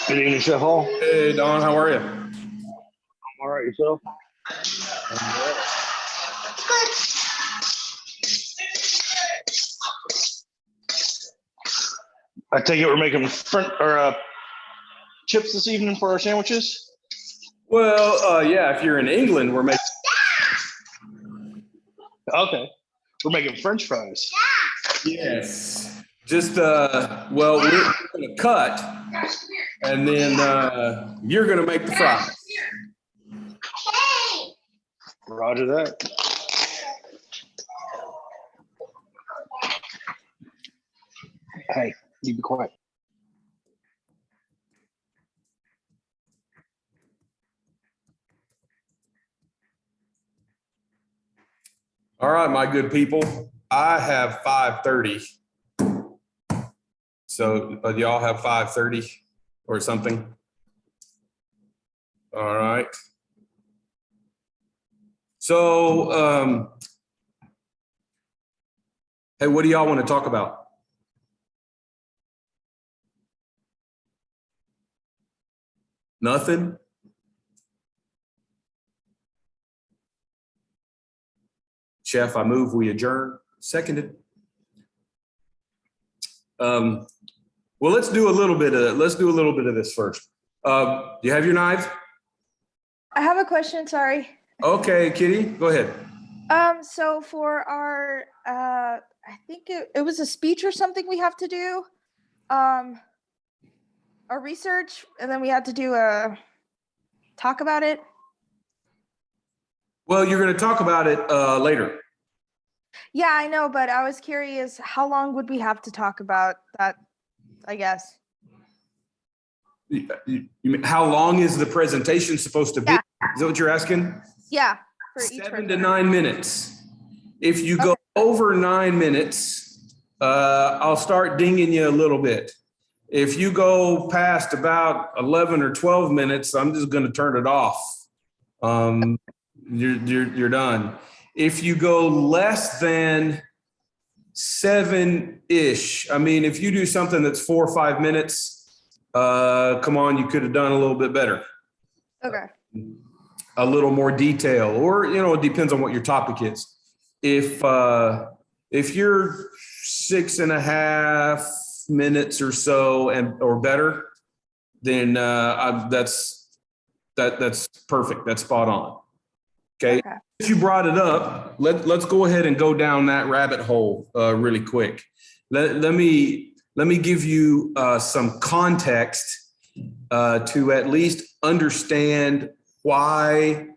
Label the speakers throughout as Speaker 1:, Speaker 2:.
Speaker 1: Good evening, Chef Hall.
Speaker 2: Hey, Don, how are you?
Speaker 1: I'm all right, yourself? I take it we're making chips this evening for our sandwiches?
Speaker 2: Well, yeah, if you're in England, we're making.
Speaker 1: Okay. We're making French fries.
Speaker 2: Yes. Just, well, we're going to cut, and then you're going to make the fries.
Speaker 1: Roger that. Hey, you be quiet.
Speaker 2: All right, my good people. I have 5:30. So y'all have 5:30 or something? All right. So, hey, what do y'all want to talk about? Nothing? Chef, I move we adjourn. Seconded. Well, let's do a little bit of this first. Do you have your knives?
Speaker 3: I have a question, sorry.
Speaker 2: Okay, Kitty, go ahead.
Speaker 3: So for our I think it was a speech or something we have to do. Our research, and then we had to do a talk about it.
Speaker 2: Well, you're going to talk about it later.
Speaker 3: Yeah, I know, but I was curious, how long would we have to talk about that, I guess?
Speaker 2: You mean, how long is the presentation supposed to be?
Speaker 3: Yeah.
Speaker 2: Is that what you're asking?
Speaker 3: Yeah, for each
Speaker 2: 7
Speaker 3: person.
Speaker 2: to 9 minutes. If you go over 9 minutes, I'll start dinging you a little bit. If you go past about 11 or 12 minutes, I'm just going to turn it off. You're done. If you go less than 7-ish, I mean, if you do something that's 4 or 5 minutes, come on, you could have done a little bit better.
Speaker 3: Okay.
Speaker 2: A little more detail, or, it depends on what your topic is. If you're 6.5 minutes or so or better, then that's perfect. That's spot on. Okay. If you brought it up, let's go ahead and go down that rabbit hole really quick. Let me give you some context to at least understand why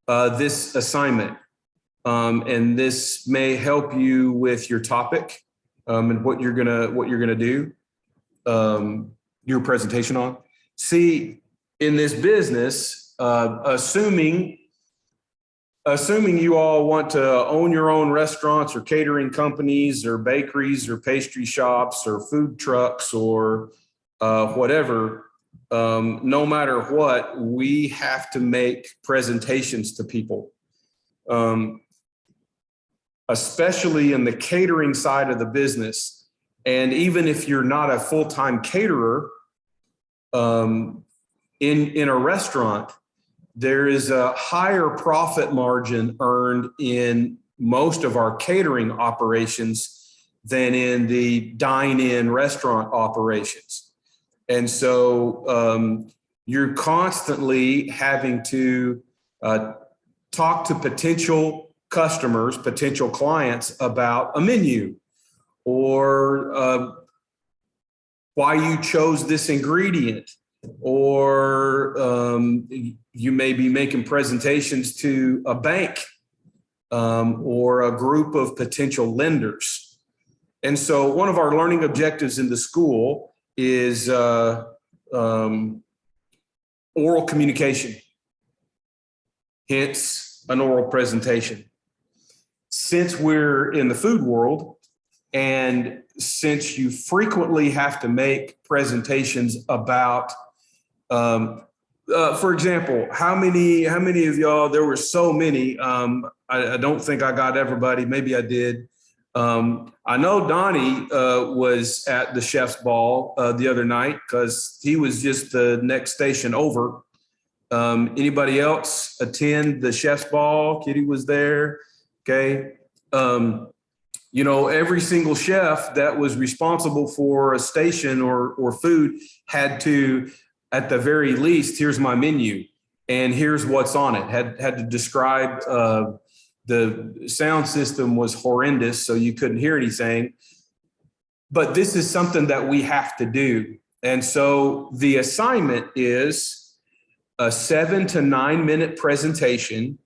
Speaker 2: this assignment, and this may help you with your topic and what you're gonna do your presentation on. See, in this business, assuming you all want to own your own restaurants or catering companies or bakeries or pastry shops or food trucks or whatever, no matter what, we have to make presentations to people, especially in the catering side of the business. And even if you're not a full-time caterer in a restaurant, there is a higher profit margin earned in most of our catering operations than in the dine-in restaurant operations. And so you're constantly having to talk to potential customers, potential clients about a menu, or why you chose this ingredient, or you may be making presentations to a bank or a group of potential lenders. And so one of our learning objectives in the school is oral communication, hence an oral presentation. Since we're in the food world, and since you frequently have to make presentations about, for example, how many of y'all, there were so many, I don't think I got everybody, maybe I did, I know Donnie was at the chef's ball the other night because he was just the next station over. Anybody else attend the chef's ball? Kitty was there. Okay. You know, every single chef that was responsible for a station or food had to, at the very least, here's my menu and here's what's on it. Had to describe. The sound system was horrendous, so you couldn't hear anything. But this is something that we have to do. And so the assignment is a 7 to 9 minute presentation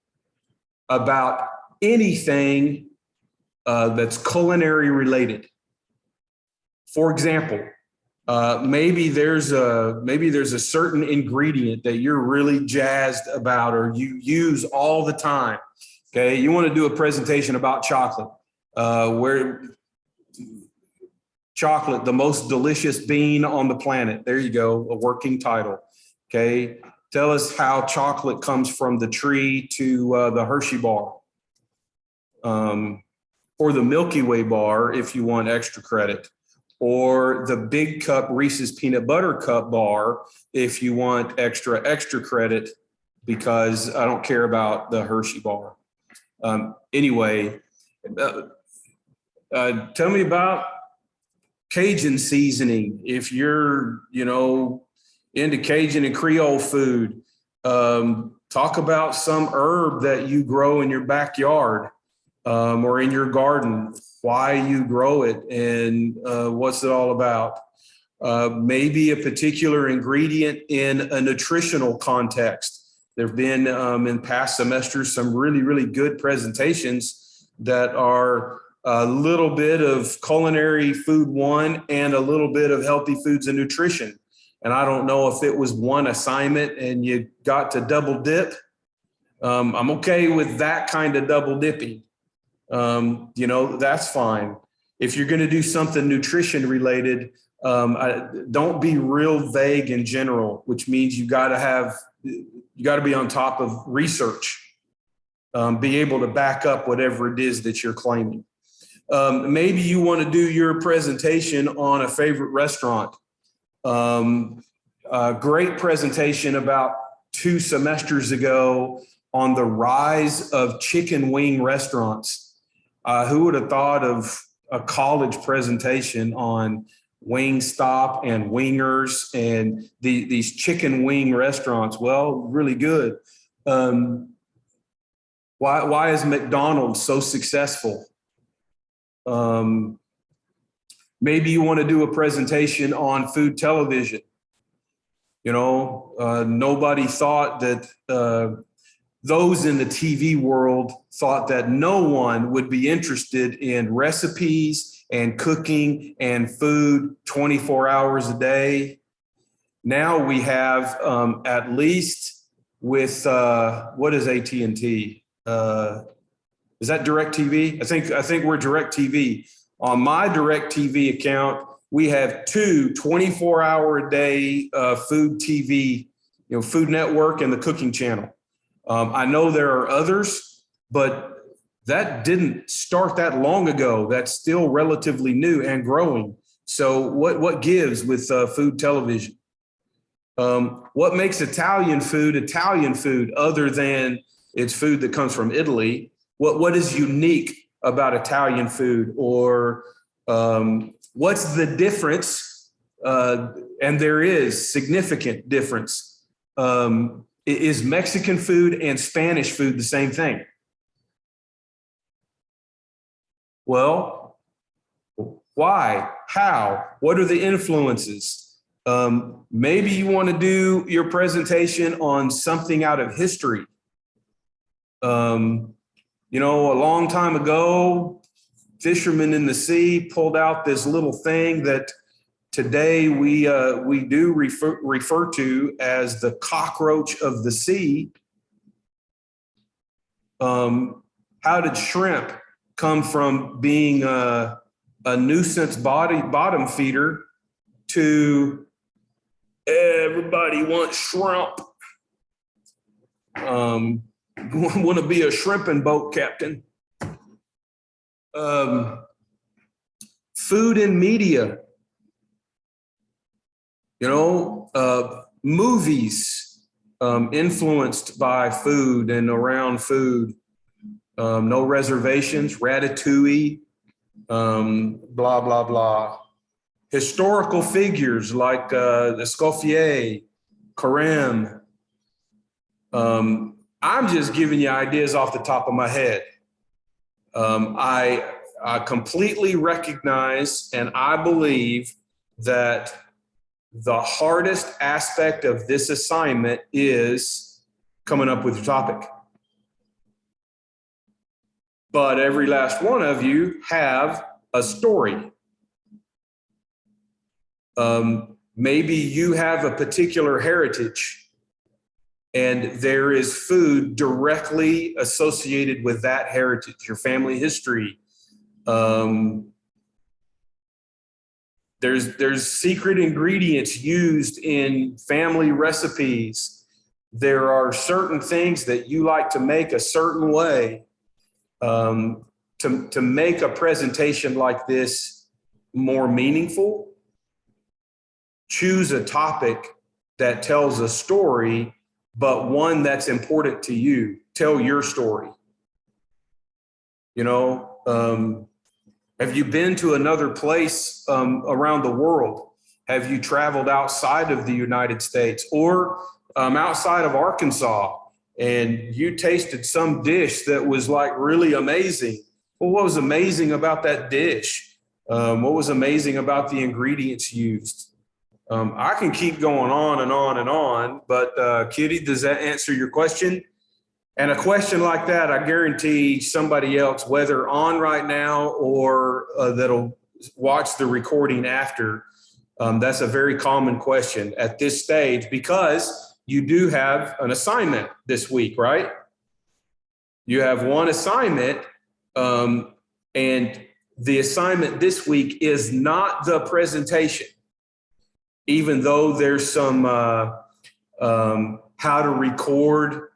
Speaker 2: about anything that's culinary related. For example, maybe there's a certain ingredient that you're really jazzed about or you use all the time. Okay, you want to do a presentation about chocolate, where chocolate, the most delicious bean on the planet. There you go, a working title. Okay, tell us how chocolate comes from the tree to the Hershey bar, or the Milky Way bar if you want extra credit, or the Big Cup Reese's Peanut Butter Cup bar if you want extra credit because I don't care about the Hershey bar. Anyway, tell me about Cajun seasoning. If you're, into Cajun and Creole food, talk about some herb that you grow in your backyard, or in your garden, why you grow it and, what's it all about. Maybe a particular ingredient in a nutritional context. There have been in past semesters some really, really good presentations that are a little bit of culinary food 1 and a little bit of healthy foods and nutrition. And I don't know if it was one assignment and you got to double dip. I'm okay with that kind of double dipping. That's fine. If you're going to do something nutrition related, don't be real vague in general, which means you got to be on top of research, be able to back up whatever it is that you're claiming. Maybe you want to do your presentation on a favorite restaurant. A great presentation about 2 semesters ago on the rise of chicken wing restaurants. Who would have thought of a college presentation on Wingstop and Wingers and these chicken wing restaurants? Well, really good. Why is McDonald's so successful? Maybe you want to do a presentation on food television. Nobody thought that those in the TV world thought that no one would be interested in recipes and cooking and food 24 hours a day. Now we have, at least with, what is AT&T? Is that DirecTV? I think we're DirecTV. On my DirecTV account, we have 2 24-hour-a-day food TV, Food Network and the Cooking Channel. I know there are others, but that didn't start that long ago. That's still relatively new and growing. So what gives with food television? What makes Italian food other than it's food that comes from Italy? What is unique about Italian food? Or what's the difference? And there is significant difference. Is Mexican food and Spanish food the same thing? Well, why? How? What are the influences? Maybe you want to do your presentation on something out of history. A long time ago, fishermen in the sea pulled out this little thing that today we do refer to as the cockroach of the sea. How did shrimp come from being a nuisance bottom feeder to everybody wants shrimp? Want to be a shrimping boat captain? food and media, movies influenced by food and around food. No Reservations, Ratatouille, blah, blah, blah. Historical figures like Escoffier, Carême. I'm just giving you ideas off the top of my head. I completely recognize and I believe that the hardest aspect of this assignment is coming up with your topic. But every last one of you have a story. Maybe you have a particular heritage and there is food directly associated with that heritage, your family history. There's secret ingredients used in family recipes. There are certain things that you like to make a certain way. To make a presentation like this more meaningful, choose a topic that tells a story, but one that's important to you. Tell your story. Have you been to another place around the world? Have you traveled outside of the United States or outside of Arkansas and you tasted some dish that was like really amazing? Well, what was amazing about that dish? What was amazing about the ingredients used? I can keep going on and on and on, but Kitty, does that answer your question? And a question like that, I guarantee somebody else, whether on right now or that'll watch the recording after, that's a very common question at this stage because you do have an assignment this week, right? You have one assignment, and the assignment this week is not the presentation, even though there's some how to record.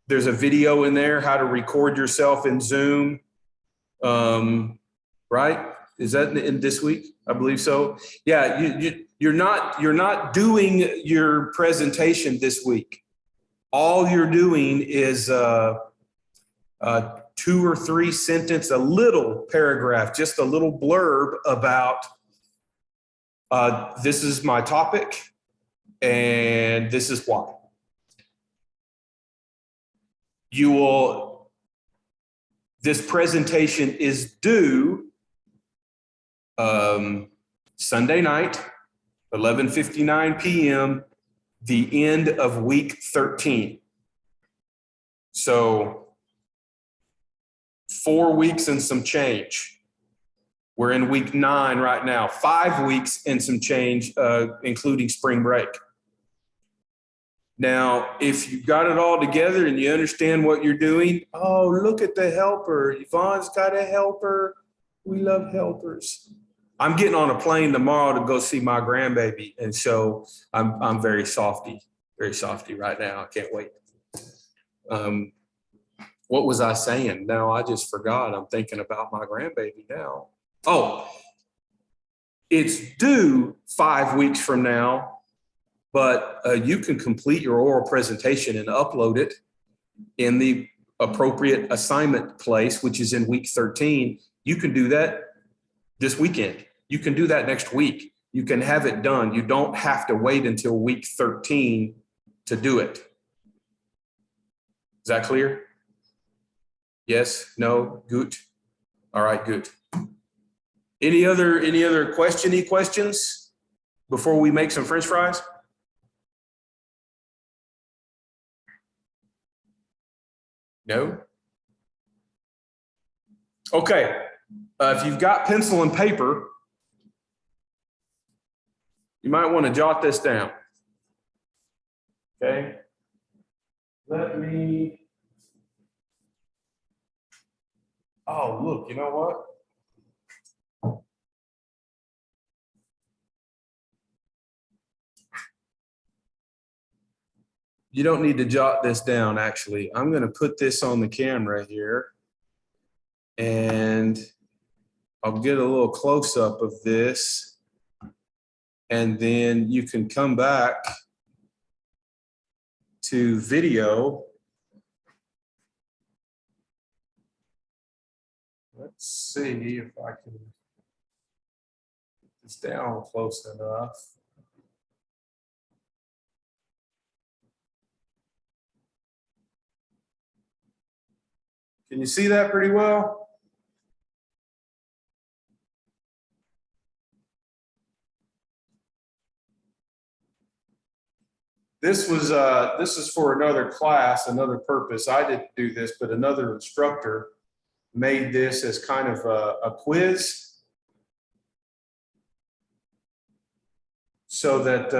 Speaker 2: There's a video in there, how to record yourself in Zoom, right? Is that in this week? I believe so. Yeah, you're not doing your presentation this week. All you're doing is 2 or 3 sentence, a little paragraph, just a little blurb about this is my topic and this is why. This presentation is due Sunday night, 11:59 p.m., the end of week 13. So 4 weeks and some change. We're in week 9 right now, 5 weeks and some change, including spring break. Now, if you've got it all together and you understand what you're doing, oh, look at the helper. Yvonne's got a helper. We love helpers. I'm getting on a plane tomorrow to go see my grandbaby. And so I'm very softy right now. I can't wait. What was I saying? No, I just forgot. I'm thinking about my grandbaby now. Oh, it's due 5 weeks from now. But you can complete your oral presentation and upload it in the appropriate assignment place, which is in week 13. You can do that this weekend. You can do that next week. You can have it done. You don't have to wait until week 13 to do it. Is that clear? Yes? No? Good? All right, good. Any other questions before we make some French fries? No? Okay. If you've got pencil and paper, you might want to jot this down. Okay. Let me. Oh, look, you know what? You don't need to jot this down, actually. I'm going to put this on the camera here. And I'll get a little close up of this, and then you can come back to video. Let's see if I can get this down close enough. Can you see that pretty well? This is for another class, another purpose. I didn't do this, but another instructor made this as kind of a quiz, so that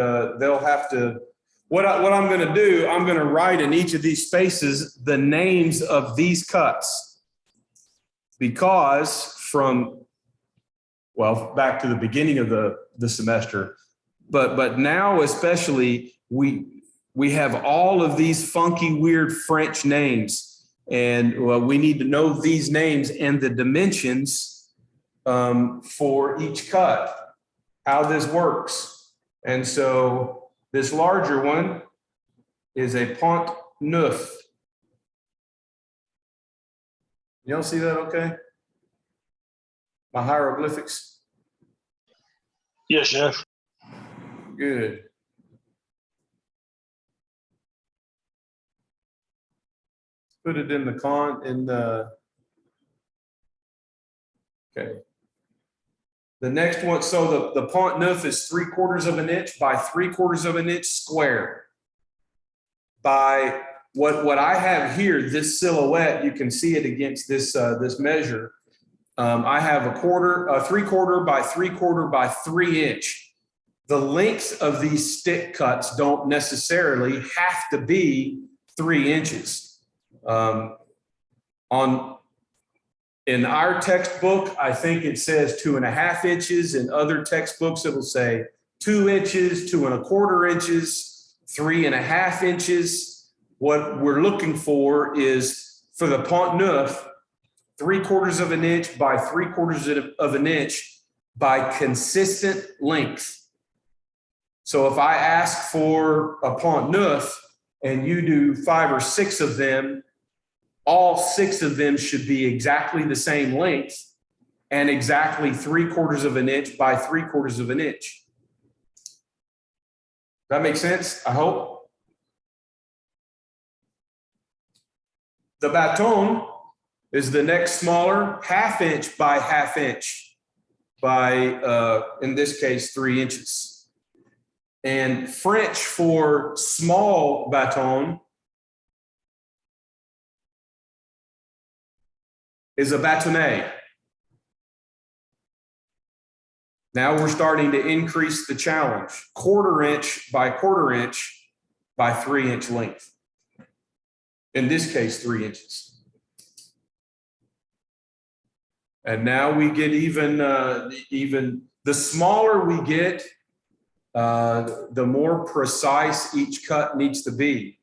Speaker 2: they'll have to. What I'm going to do, I'm going to write in each of these spaces the names of these cuts, because back to the beginning of the semester, but now especially we have all of these funky, weird French names, and we need to know these names and the dimensions for each cut, how this works. And so this larger one is a Pont Neuf. You don't see that okay? My hieroglyphics?
Speaker 1: Yes, chef.
Speaker 2: Good. Put it in the okay. The next one, so the Pont Neuf is 3/4 of an inch by 3/4 of an inch square. By what I have here, this silhouette, you can see it against this this measure. I have a 3/4 by 3/4 by 3 inch. The lengths of these stick cuts don't necessarily have to be 3 inches. In our textbook, I think it says 2.5 inches. In other textbooks, it'll say 2 inches, 2.25 inches, 3.5 inches. What we're looking for is, for the Pont Neuf, 3/4 of an inch by 3/4 of an inch by consistent length. So if I ask for a Pont Neuf and you do 5 or 6 of them, all 6 of them should be exactly the same length and exactly 3/4 of an inch by 3/4 of an inch. That makes sense, I hope. The bâton is the next smaller, 1/2 inch by 1/2 inch by, in this case, 3 inches. And French for small bâton is a bâtonnet. Now we're starting to increase the challenge. 1/4 inch by 1/4 inch by 3 inch length. In this case, 3 inches. And now we get even the smaller we get, the more precise each cut needs to be.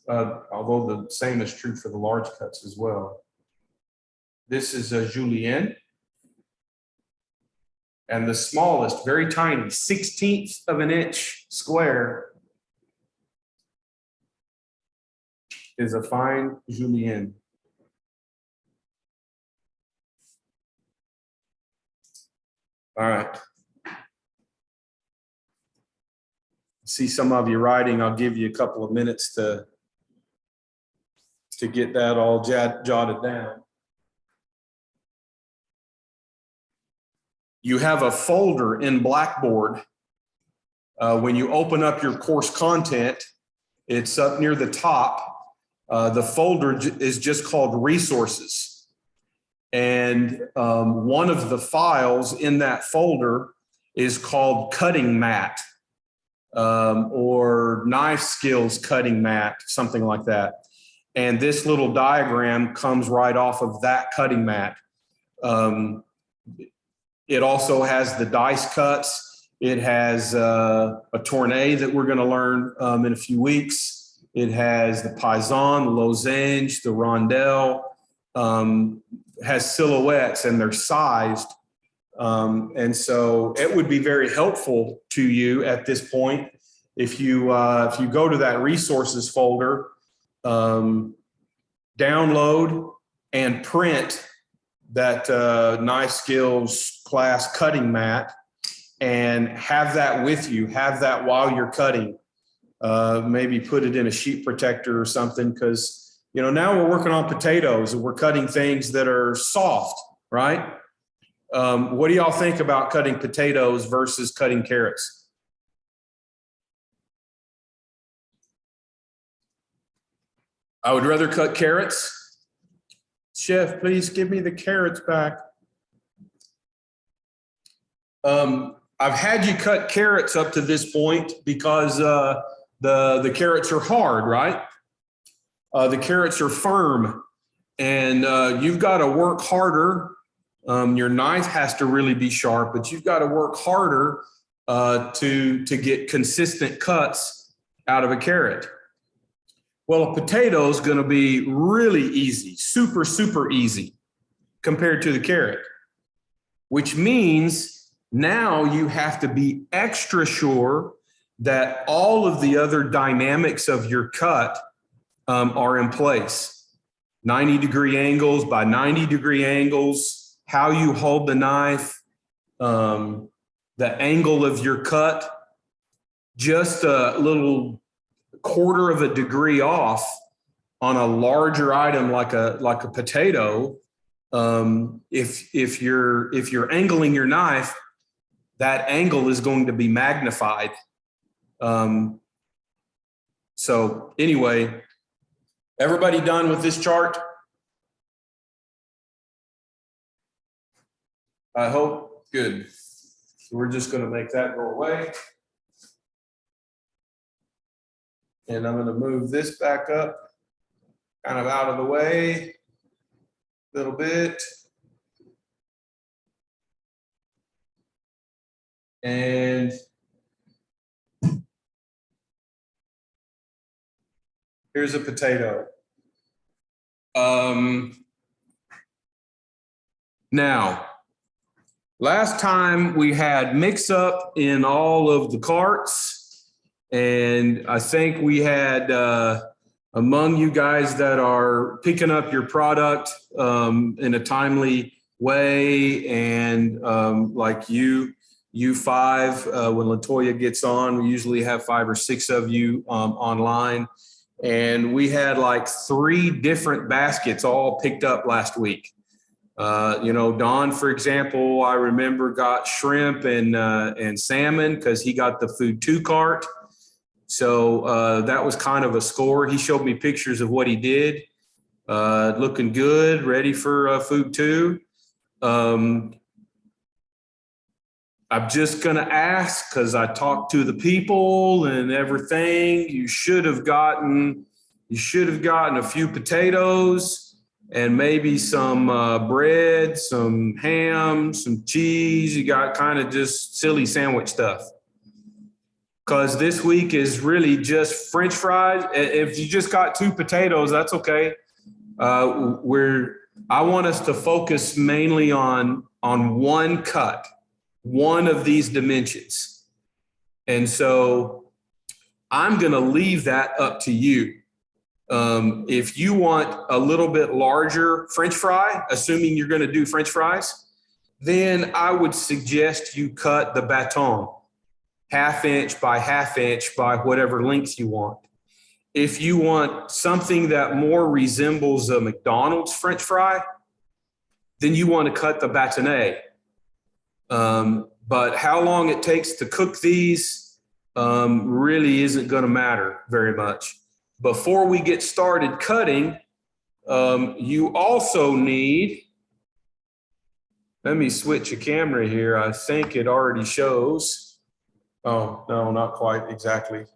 Speaker 2: Although the same is true for the large cuts as well. This is a julienne. And the smallest, very tiny, 1/16 of an inch square is a fine julienne. All right. See some of you writing. I'll give you a couple of minutes to get that all jotted down. You have a folder in Blackboard. When you open up your course content, it's up near the top. The folder is just called Resources. And one of the files in that folder is called Cutting Mat, or Knife Skills Cutting Mat, something like that. And this little diagram comes right off of that cutting mat. It also has the dice cuts. It has a tournée that we're going to learn in a few weeks. It has the paysan, the losange, the rondelle. Has silhouettes, and they're sized And so it would be very helpful to you at this point if you go to that resources folder, download and print that Knife Skills class cutting mat and have that with you. Have that while you're cutting. Maybe put it in a sheet protector or something, because now we're working on potatoes and we're cutting things that are soft, right? What do y'all think about cutting potatoes versus cutting carrots? I would rather cut carrots. Chef, please give me the carrots back. I've had you cut carrots up to this point because the carrots are hard, right? The carrots are firm, and you've got to work harder. Your knife has to really be sharp, but you've got to work harder to get consistent cuts out of a carrot. Well, a potato is going to be really easy, super, super easy compared to the carrot, which means now you have to be extra sure that all of the other dynamics of your cut are in place. 90-degree angles by 90-degree angles, how you hold the knife, the angle of your cut, just a little quarter of a degree off on a larger item like a potato. If you're angling your knife, that angle is going to be magnified. So anyway, everybody done with this chart? I hope. Good. So we're just going to make that go away. And I'm going to move this back up, kind of out of the way a little bit. And here's a potato. Now, last time we had mix up in all of the carts. And I think we had among you guys that are picking up your product in a timely way, and like you five, when LaToya gets on, we usually have 5 or 6 of you online. And we had like 3 different baskets all picked up last week. Don, for example, I remember got shrimp and salmon because he got the food 2 cart. So that was kind of a score. He showed me pictures of what he did. Looking good, ready for food 2. I'm just going to ask, because I talked to the people and everything. You should have gotten a few potatoes and maybe some bread, some ham, some cheese. You got kind of just silly sandwich stuff. Because this week is really just French fries. If you just got 2 potatoes, that's okay. I want us to focus mainly on one cut, one of these dimensions. And so I'm going to leave that up to you. If you want a little bit larger French fry, assuming you're going to do French fries, then I would suggest you cut the baton. 1/2 inch by 1/2 inch by whatever length you want. If you want something that more resembles a McDonald's French fry, then you want to cut the bâtonnet. But how long it takes to cook these really isn't going to matter very much. Before we get started cutting, you also need, let me switch a camera here. I think it already shows. Oh, no, not quite exactly.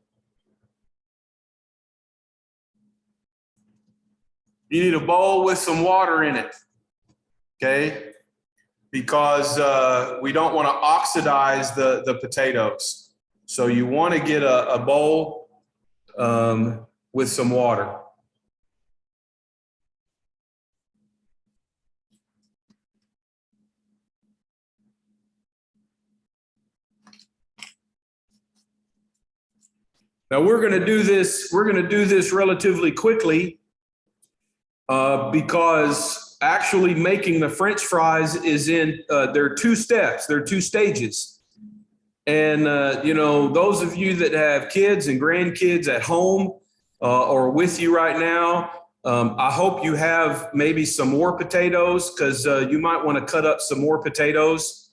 Speaker 2: You need a bowl with some water in it, okay? Because we don't want to oxidize the potatoes. So you want to get a bowl with some water. Now we're going to do this. We're going to do this relatively quickly because actually making the French fries is in. There are 2 steps. There are 2 stages. And you know, those of you that have kids and grandkids at home or with you right now, I hope you have maybe some more potatoes because you might want to cut up some more potatoes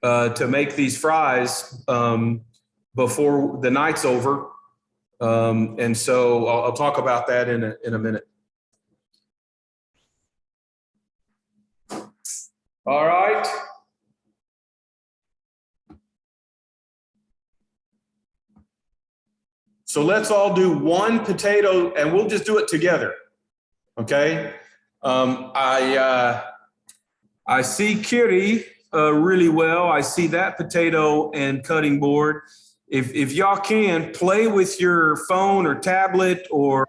Speaker 2: to make these fries before the night's over. And so I'll talk about that in a minute. All right. So let's all do 1 potato and we'll just do it together. Okay. I see Kiri really well. I see that potato and cutting board. If y'all can play with your phone or tablet or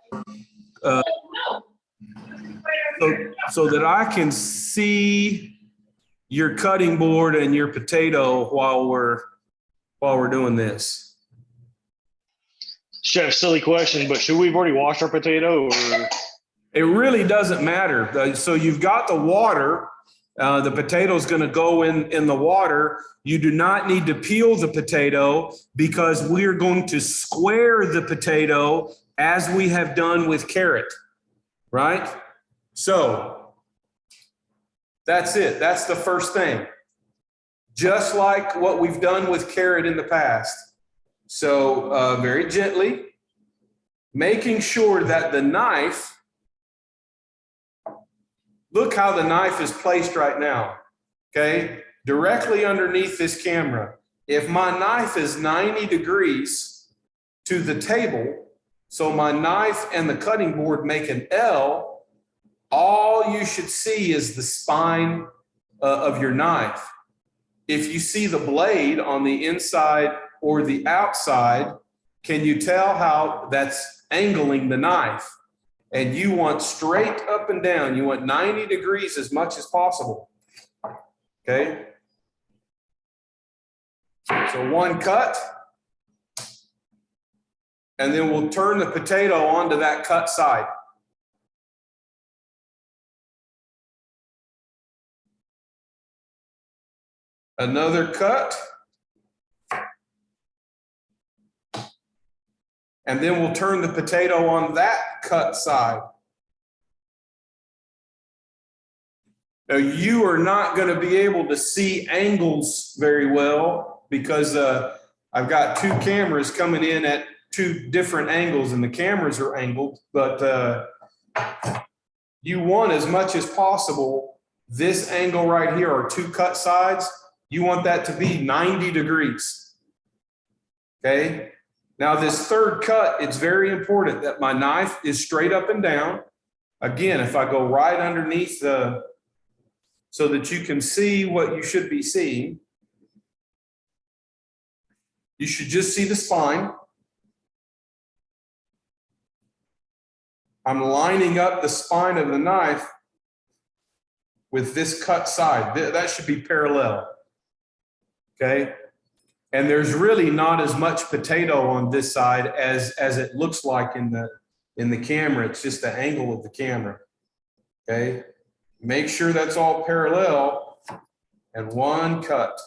Speaker 2: so that I can see your cutting board and your potato while we're doing this.
Speaker 1: Chef, silly question, but should we have already washed our potato or?
Speaker 2: It really doesn't matter. So you've got the water. The potato is going to go in the water. You do not need to peel the potato because we are going to square the potato as we have done with carrot, right? So that's it. That's the first thing. Just like what we've done with carrot in the past. So very gently, making sure that the knife, look how the knife is placed right now, okay? Directly underneath this camera. If my knife is 90 degrees to the table, so my knife and the cutting board make an L, all you should see is the spine of your knife. If you see the blade on the inside or the outside, can you tell how that's angling the knife? And you want straight up and down. You want 90 degrees as much as possible. Okay. So 1 cut. And then we'll turn the potato onto that cut side. Another cut. And then we'll turn the potato on that cut side. Now you are not going to be able to see angles very well because I've got 2 cameras coming in at 2 different angles and the cameras are angled, but you want as much as possible, this angle right here are 2 cut sides. You want that to be 90 degrees. Okay. Now this 3rd cut, it's very important that my knife is straight up and down. Again, if I go right underneath so that you can see what you should be seeing, you should just see the spine. I'm lining up the spine of the knife with this cut side. That should be parallel, okay? And there's really not as much potato on this side as it looks like in the camera. It's just the angle of the camera, okay? Make sure that's all parallel and 1 cut.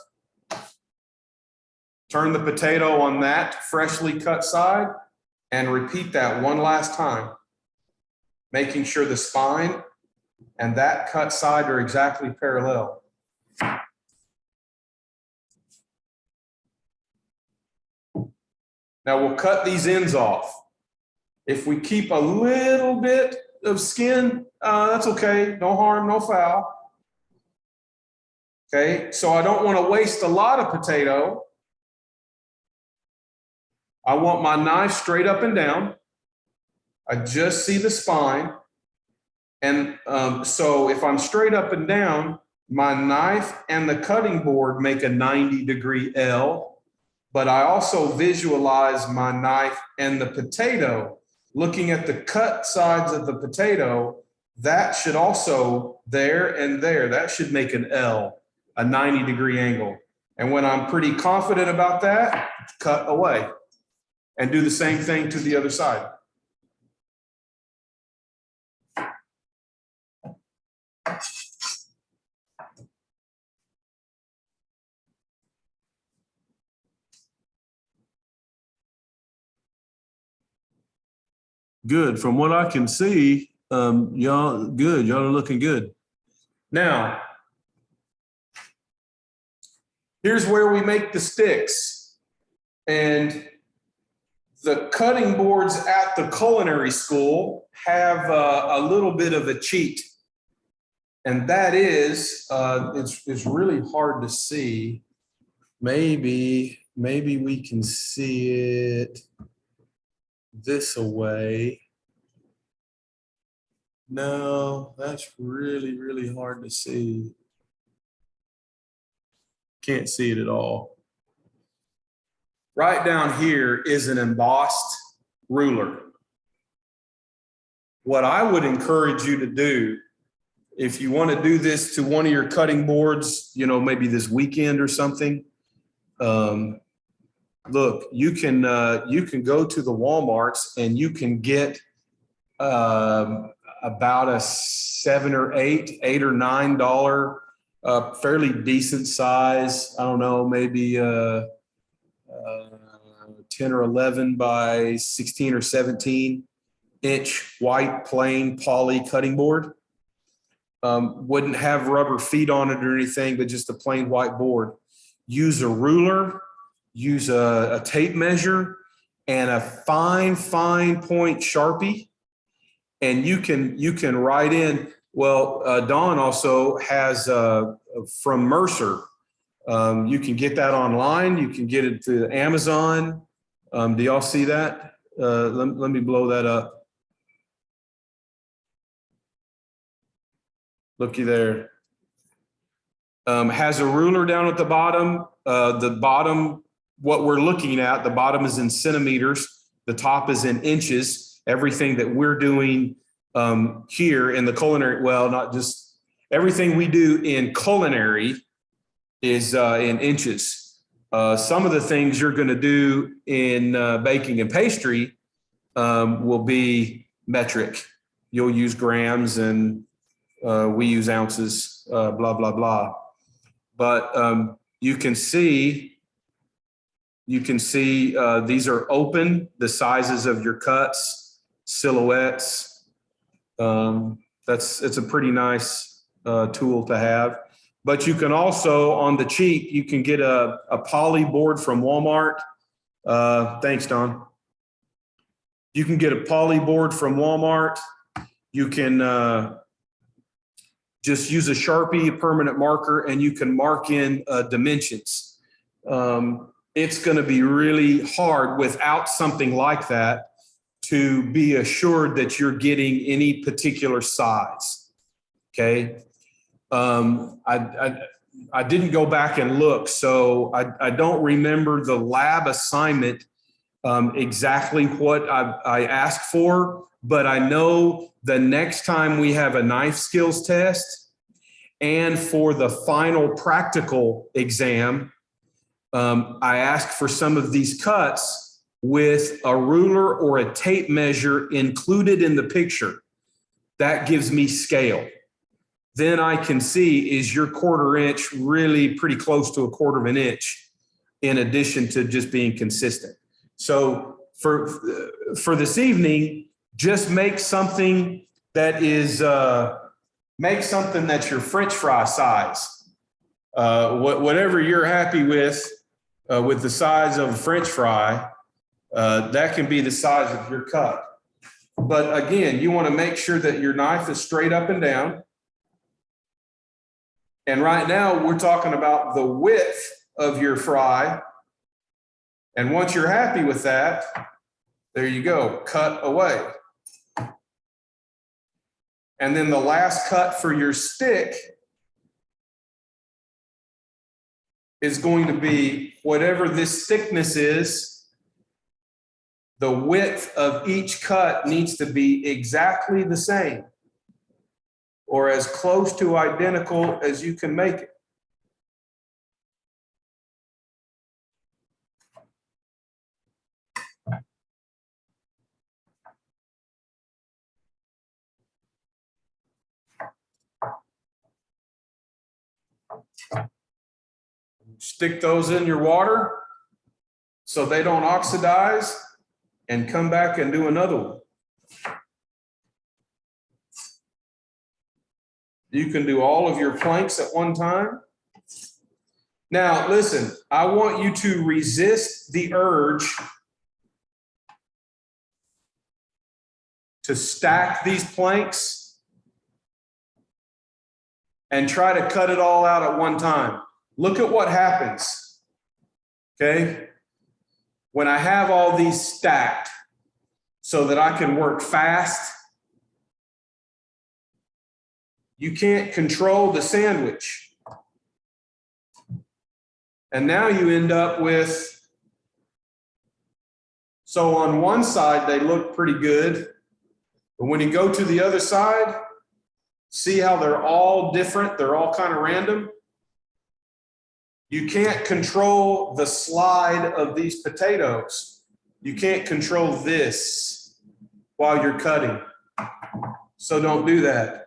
Speaker 2: Turn the potato on that freshly cut side and repeat that 1 last time, making sure the spine and that cut side are exactly parallel. Now we'll cut these ends off. If we keep a little bit of skin, that's okay. No harm, no foul. Okay, so I don't want to waste a lot of potato. I want my knife straight up and down. I just see the spine. And so if I'm straight up and down, my knife and the cutting board make a 90-degree L, but I also visualize my knife and the potato. Looking at the cut sides of the potato, that should also, there and there, that should make an L, a 90-degree angle. And when I'm pretty confident about that, cut away. and do the same thing to the other side. Good. From what I can see, y'all good. Y'all are looking good. Now, here's where we make the sticks. And the cutting boards at the culinary school have a little bit of a cheat. And that is, it's really hard to see. Maybe we can see it this away. No, that's really, really hard to see. Can't see it at all. Right down here is an embossed ruler. What I would encourage you to do, if you want to do this to one of your cutting boards, you know, maybe this weekend or something, look, you can go to the Walmarts and you can get about a $7 or $8 or $9, fairly decent size. I don't know, maybe 10 or 11 by 16 or 17 inch white plain poly cutting board. Wouldn't have rubber feet on it or anything, but just a plain white board. Use a ruler, use a tape measure and a fine point Sharpie. And you can write in, well, Dawn also has from Mercer. You can get that online. You can get it to Amazon. Do y'all see that? Let me blow that up. Looky there. Has a ruler down at the bottom. The bottom, what we're looking at, the bottom is in centimeters. The top is in inches. Everything that we're doing here in the culinary, well, not just everything we do in culinary is in inches. Some of the things you're going to do in baking and pastry will be metric. You'll use grams and we use ounces, blah, blah, blah. But you can see these are open, the sizes of your cuts, silhouettes. It's a pretty nice tool to have. But you can also, on the cheap, you can get a poly board from Walmart. Thanks, Don. You can get a poly board from Walmart. You can just use a Sharpie, a permanent marker, and you can mark in dimensions. It's going to be really hard without something like that to be assured that you're getting any particular size. Okay. I didn't go back and look, so I don't remember the lab assignment exactly what I asked for, but I know the next time we have a knife skills test and for the final practical exam, I asked for some of these cuts with a ruler or a tape measure included in the picture. That gives me scale. Then I can see, is your 1/4 inch really pretty close to a 1/4 of an inch in addition to just being consistent. So for this evening, just make something that is, make something that's your French fry size. Whatever you're happy with the size of a French fry, that can be the size of your cut. But again, you want to make sure that your knife is straight up and down. And right now we're talking about the width of your fry. And once you're happy with that, there you go, cut away. And then the last cut for your stick is going to be whatever this thickness is. The width of each cut needs to be exactly the same or as close to identical as you can make it. stick those in your water so they don't oxidize, and come back and do another one. You can do all of your planks at one time. Now, listen, I want you to resist the urge to stack these planks and try to cut it all out at one time. Look at what happens, okay? When I have all these stacked so that I can work fast, you can't control the sandwich. And now you end up with, so on one side, they look pretty good. But when you go to the other side, see how they're all different? They're all kind of random. You can't control the slide of these potatoes. You can't control this while you're cutting. So don't do that.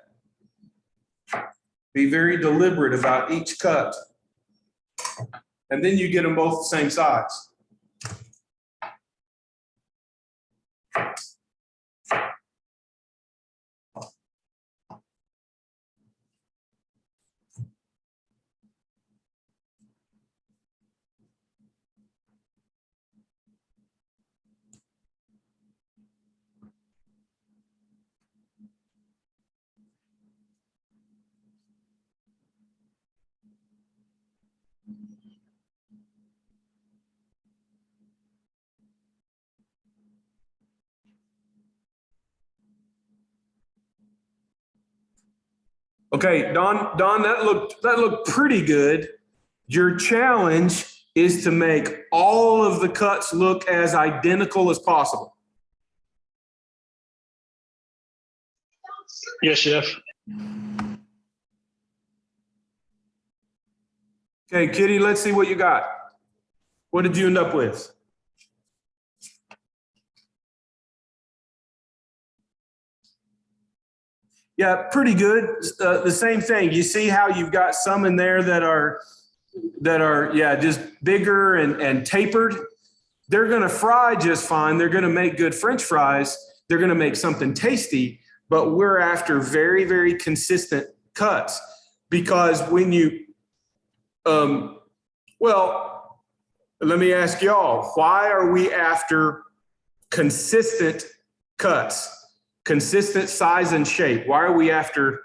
Speaker 2: Be very deliberate about each cut. And then you get them both the same size. Okay, Don, that looked pretty good. Your challenge is to make all of the cuts look as identical as possible.
Speaker 1: Yes, chef.
Speaker 2: Okay, Kitty, let's see what you got. What did you end up with? Yeah, pretty good. The same thing. You see how you've got some in there that are yeah, just bigger and tapered. They're going to fry just fine. They're going to make good French fries. They're going to make something tasty, but we're after very, very consistent cuts, because when you, well, let me ask y'all, why are we after consistent cuts? Consistent size and shape. Why are we after?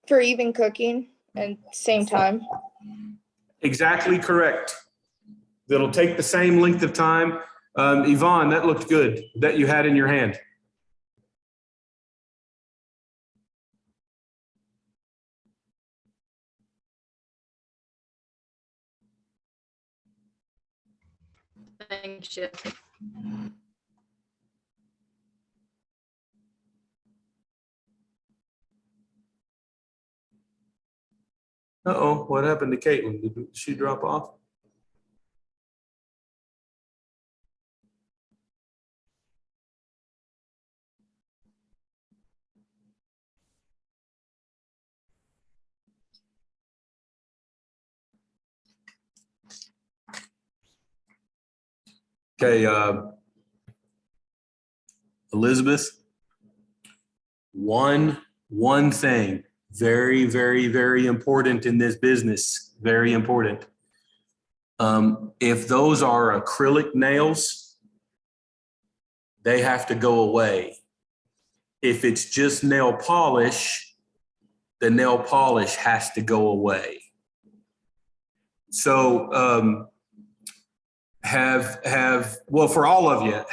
Speaker 3: For even cooking and same time.
Speaker 2: Exactly correct. That'll take the same length of time. Yvonne, that looked good that you had in your hand.
Speaker 4: Thanks, Chef.
Speaker 2: Uh-oh, what happened to Caitlin? Did she drop off? Okay, Elizabeth, one thing, very, very, very important in this business, very important. If those are acrylic nails, they have to go away. If it's just nail polish, the nail polish has to go away. So well, for all of you,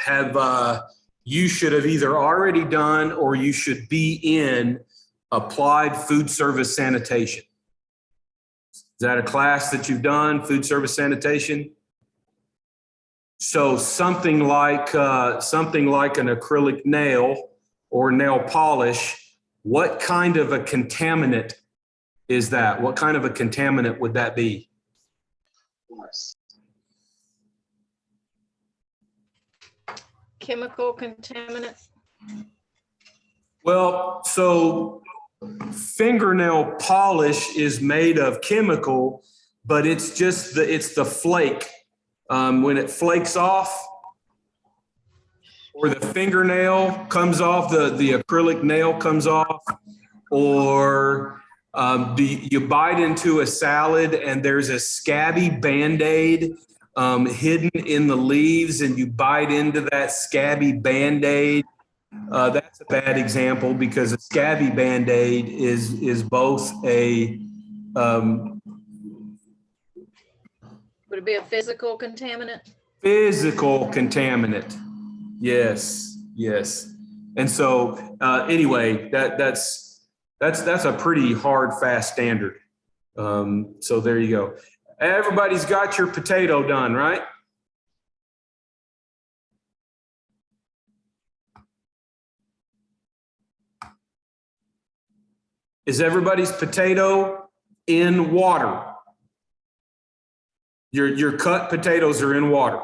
Speaker 2: you should have either already done or you should be in applied food service sanitation. Is that a class that you've done, food service sanitation? So something like an acrylic nail or nail polish, what kind of a contaminant is that? What kind of a contaminant would that be?
Speaker 4: Chemical contaminant.
Speaker 2: Well, so fingernail polish is made of chemical but it's just it's the flake. When it flakes off, or the fingernail comes off, the acrylic nail comes off, or you bite into a salad and there's a scabby Band-Aid hidden in the leaves, and you bite into that scabby Band-Aid. That's a bad example, because a scabby Band-Aid is both a
Speaker 4: Would it be a physical contaminant?
Speaker 2: physical contaminant. Yes, yes. And so anyway, that's a pretty hard, fast standard. So there you go. Everybody's got your potato done, right? Is everybody's potato in water? Your cut potatoes are in water.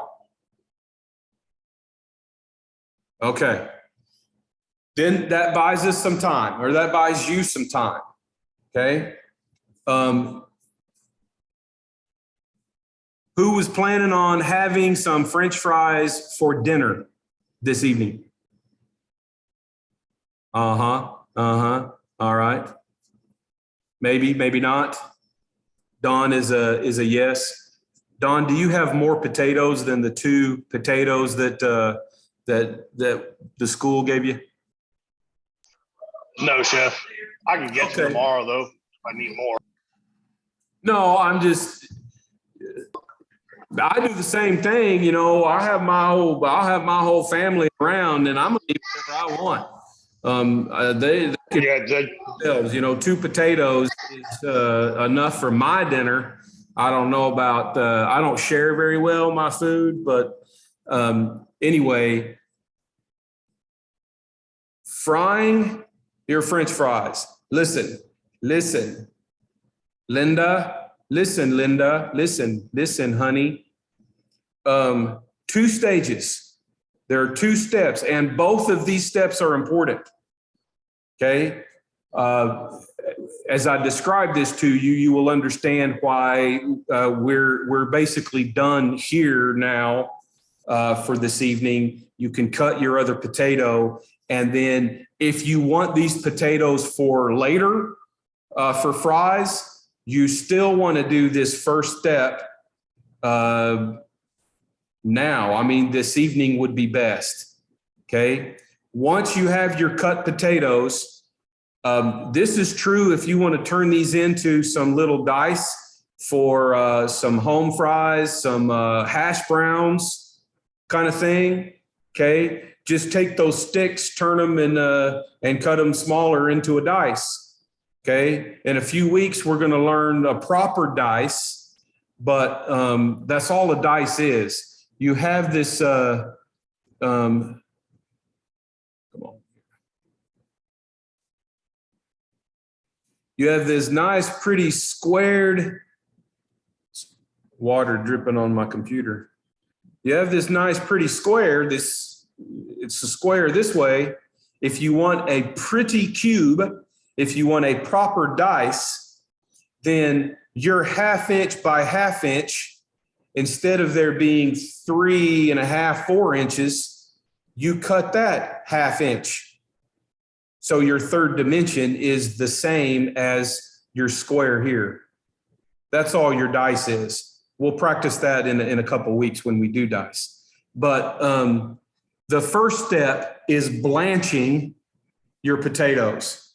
Speaker 2: Okay. Then that buys us some time, or that buys you some time. Okay. Who was planning on having some French fries for dinner this evening? Uh-huh. Uh-huh. All right. Maybe, maybe not. Dawn is a yes. Dawn, do you have more potatoes than the 2 potatoes that the school gave you?
Speaker 1: No, chef. I can get to tomorrow though if I need more.
Speaker 2: No, I do the same thing. You know, I'll have my whole family around, and I'm gonna eat whatever I want. They could, you know, 2 potatoes is enough for my dinner. I don't know about, I don't share very well my food, but anyway, frying your French fries. Listen, Linda, listen, honey. 2 stages. There are 2 steps, and both of these steps are important. Okay. As I describe this to you, you will understand why we're basically done here now for this evening. You can cut your other potato, and then if you want these potatoes for later for fries, you still want to do this first step now. I mean, this evening would be best. Okay. Once you have your cut potatoes, this is true if you want to turn these into some little dice for some home fries, some hash browns kind of thing. Okay. Just take those sticks, turn them and cut them smaller into a dice. Okay. In a few weeks, we're going to learn a proper dice, but that's all a dice is. You have this, come on. You have this nice, pretty squared, water dripping on my computer. You have this nice, pretty square, it's a square this way. If you want a pretty cube, if you want a proper dice, then your 1/2 inch by 1/2 inch, instead of there being 3.5, 4 inches, you cut that 1/2 inch. So your third dimension is the same as your square here. That's all your dice is. We'll practice that in a couple of weeks when we do dice. But the first step is blanching your potatoes.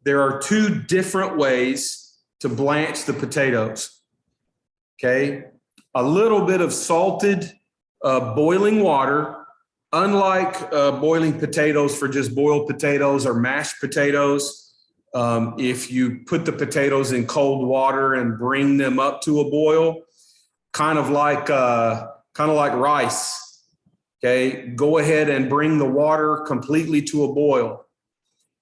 Speaker 2: There are 2 different ways to blanch the potatoes. Okay. A little bit of salted boiling water. Unlike boiling potatoes for just boiled potatoes or mashed potatoes, if you put the potatoes in cold water and bring them up to a boil, kind of like rice. Okay, go ahead and bring the water completely to a boil,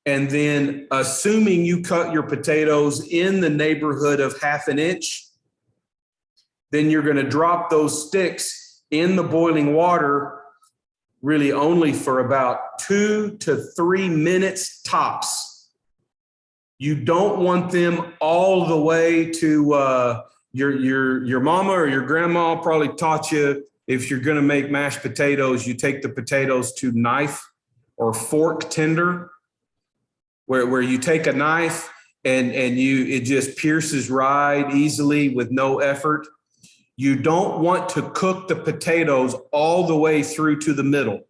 Speaker 2: and then assuming you cut your potatoes in the neighborhood of 1/2 inch, then you're going to drop those sticks in the boiling water. Really only for about 2 to 3 minutes tops. You don't want them all the way to your mama or your grandma probably taught you, if you're going to make mashed potatoes, you take the potatoes to knife or fork tender, where you take a knife and it just pierces right easily with no effort. You don't want to cook the potatoes all the way through to the middle.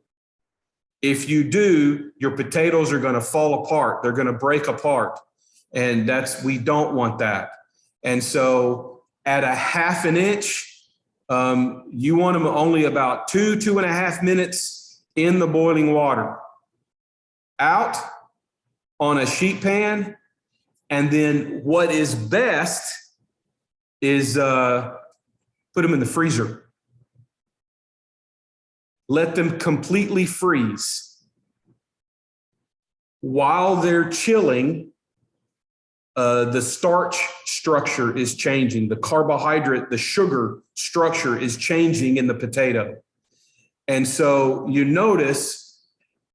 Speaker 2: If you do, your potatoes are going to fall apart. They're going to break apart. And we don't want that. And so at a 1/2 inch, you want them only about 2.5 minutes in the boiling water. Out on a sheet pan. And then what is best is put them in the freezer. Let them completely freeze. While they're chilling, the starch structure is changing. The carbohydrate, the sugar structure is changing in the potato. And so you notice,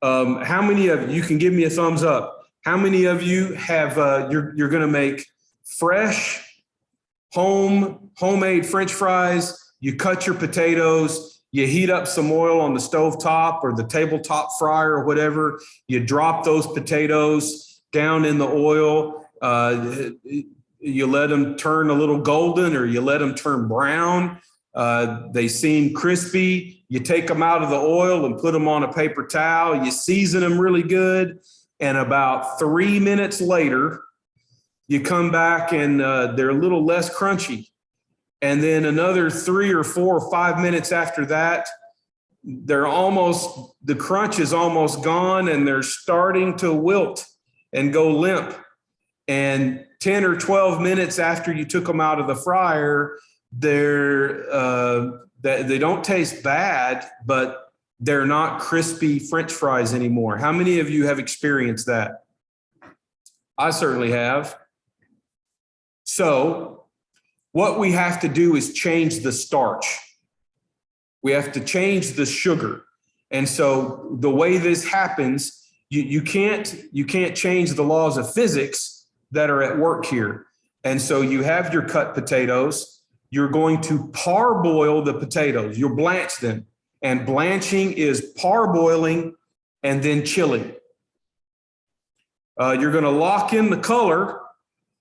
Speaker 2: how many of you can give me a thumbs up? How many of you have, you're going to make fresh, homemade French fries? You cut your potatoes, you heat up some oil on the stovetop or the tabletop fryer or whatever. You drop those potatoes down in the oil. You let them turn a little golden, or you let them turn brown. They seem crispy. You take them out of the oil and put them on a paper towel. You season them really good. And about 3 minutes later, you come back and they're a little less crunchy. And then another 3 or 4 or 5 minutes after that, the crunch is almost gone and they're starting to wilt and go limp. And 10 or 12 minutes after you took them out of the fryer, they don't taste bad, but they're not crispy French fries anymore. How many of you have experienced that? I certainly have. So what we have to do is change the starch. We have to change the sugar. And so the way this happens, you can't change the laws of physics that are at work here. And so you have your cut potatoes. You're going to parboil the potatoes. You'll blanch them. And blanching is parboiling and then chilling. You're going to lock in the color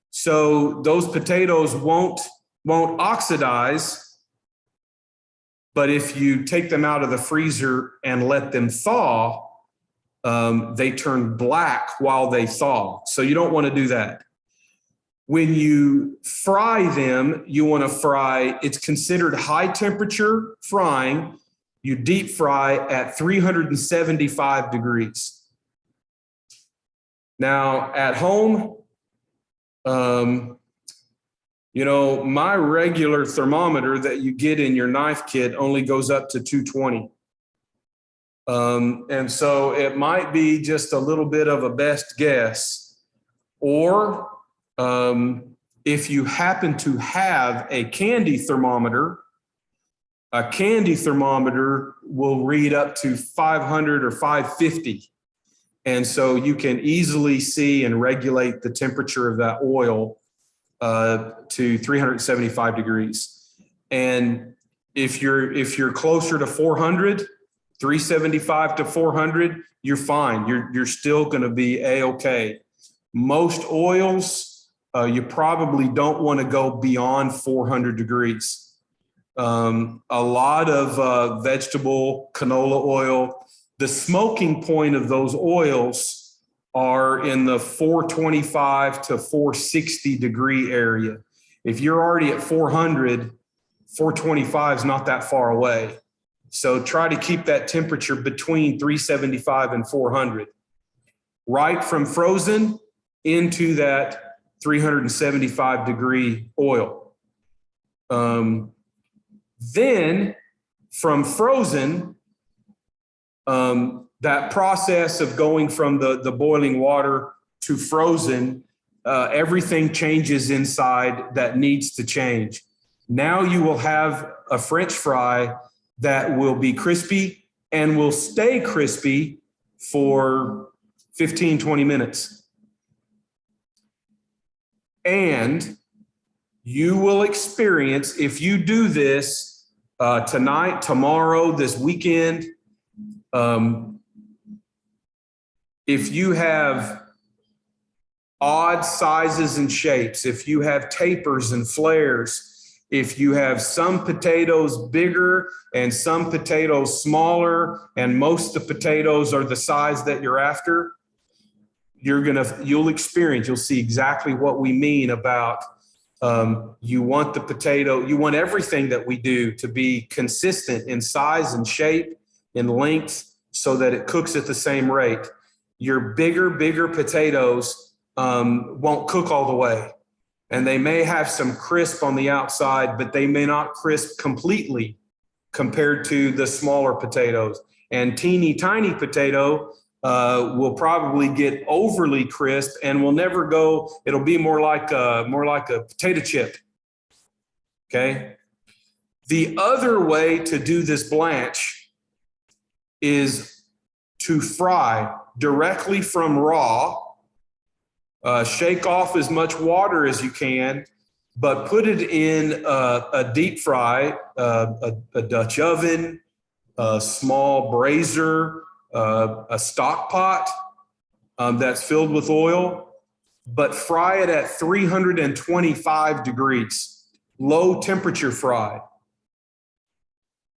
Speaker 2: so those potatoes won't oxidize. But if you take them out of the freezer and let them thaw, they turn black while they thaw. So you don't want to do that. When you fry them, you want to fry, it's considered high temperature frying. You deep fry at 375 degrees. Now at home, my regular thermometer that you get in your knife kit only goes up to 220. And so it might be just a little bit of a best guess. Or if you happen to have a candy thermometer will read up to 500 or 550. And so you can easily see and regulate the temperature of that oil to 375 degrees. And if you're closer to 400, 375 to 400, you're fine. You're still going to be A-okay. Most oils, you probably don't want to go beyond 400 degrees. A lot of vegetable canola oil, the smoking point of those oils are in the 425 to 460 degree area. If you're already at 400, 425 is not that far away. So try to keep that temperature between 375 and 400. Right from frozen into that 375 degree oil. Then from frozen, that process of going from the boiling water to frozen, everything changes inside that needs to change. Now you will have a French fry that will be crispy and will stay crispy for 15, 20 minutes. And you will experience, if you do this tonight, tomorrow, this weekend, if you have odd sizes and shapes, if you have tapers and flares, if you have some potatoes bigger and some potatoes smaller, and most of the potatoes are the size that you're after, you'll see exactly what we mean about you want the potato, you want everything that we do to be consistent in size and shape, in length, so that it cooks at the same rate. Your bigger potatoes won't cook all the way. And they may have some crisp on the outside, but they may not crisp completely compared to the smaller potatoes. And teeny tiny potato will probably get overly crisp and will never go. It'll be more like a potato chip. Okay. The other way to do this blanch is to fry directly from raw. Shake off as much water as you can, but put it in a deep fry, a Dutch oven, a small brazier, a stock pot that's filled with oil, but fry it at 325 degrees, low temperature fry.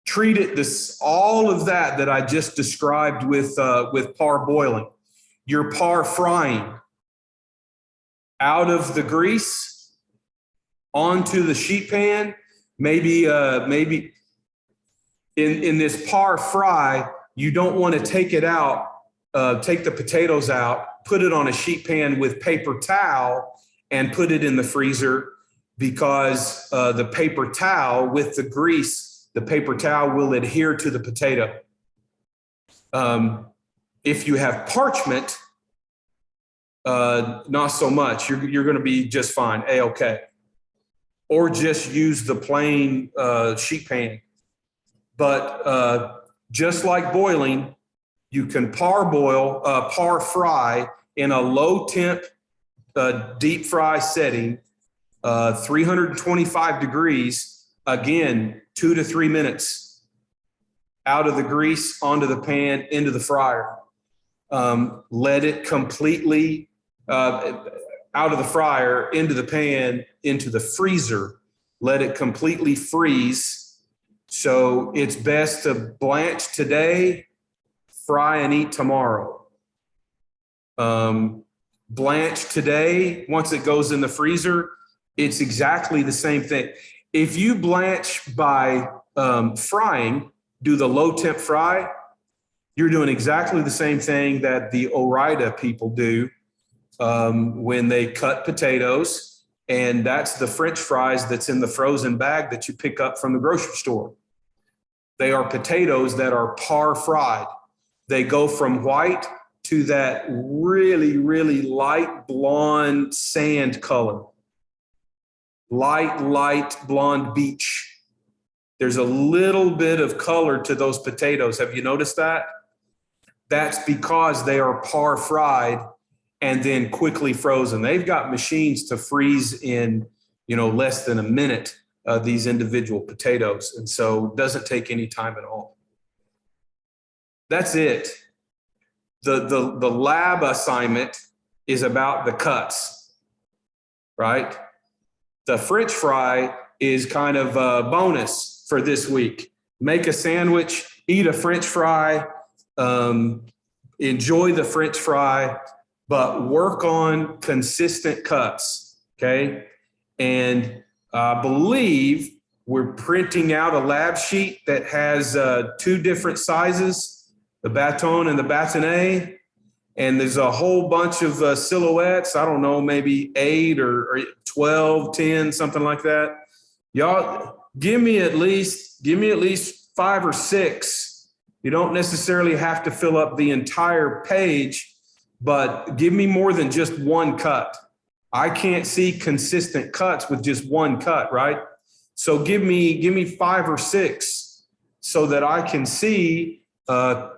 Speaker 2: Treat it all of that I just described with parboiling. You're par frying out of the grease onto the sheet pan. Maybe in this par fry, you don't want to take it out, take the potatoes out, put it on a sheet pan with paper towel and put it in the freezer, because the paper towel with the grease, the paper towel will adhere to the potato. If you have parchment, not so much. You're going to be just fine, A-okay. Or just use the plain sheet pan. But just like boiling, you can par fry in a low temp deep fry setting, 325 degrees, again, 2 to 3 minutes out of the grease onto the pan into the fryer. Let it completely out of the fryer into the pan into the freezer. Let it completely freeze. So it's best to blanch today, fry and eat tomorrow. Blanch today, once it goes in the freezer, it's exactly the same thing. If you blanch by frying, do the low temp fry, you're doing exactly the same thing that the Ore-Ida people do when they cut potatoes, and that's the French fries that's in the frozen bag that you pick up from the grocery store. They are potatoes that are par fried. They go from white to that really, really light blonde sand color. Light blonde beach. There's a little bit of color to those potatoes. Have you noticed that? That's because they are par fried and then quickly frozen. They've got machines to freeze in, less than a minute, these individual potatoes. And so it doesn't take any time at all. That's it. The lab assignment is about the cuts, right? The French fry is kind of a bonus for this week. Make a sandwich, eat a French fry, enjoy the French fry, but work on consistent cuts, okay? And I believe we're printing out a lab sheet that has 2 different sizes, the baton and the bâtonnet, and there's a whole bunch of silhouettes. I don't know, maybe 8 or 12, 10, something like that. Y'all, give me at least 5 or 6. You don't necessarily have to fill up the entire page, but give me more than just one cut. I can't see consistent cuts with just one cut, right? So give me 5 or 6 so that I can see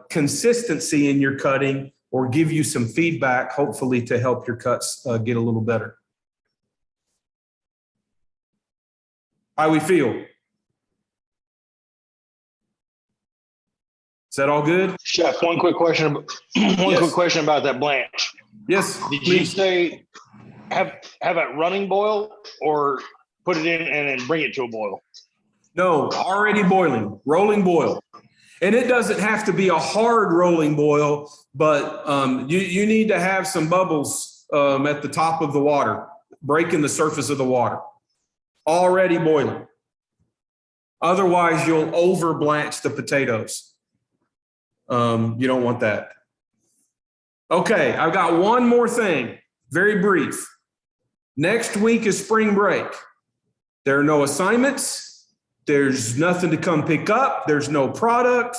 Speaker 2: consistency in your cutting, or give you some feedback, hopefully to help your cuts get a little better. How we feel? Is that all good?
Speaker 1: Chef, one quick question. Quick question about that blanch.
Speaker 2: Yes,
Speaker 1: Did you
Speaker 2: please.
Speaker 1: say have it running boil or put it in and then bring it to a boil?
Speaker 2: No, already boiling, rolling boil. And it doesn't have to be a hard rolling boil, but you need to have some bubbles at the top of the water, breaking the surface of the water. Already boiling. Otherwise, you'll over blanch the potatoes. You don't want that. Okay, I've got one more thing, very brief. Next week is spring break. There are no assignments. There's nothing to come pick up. There's no product.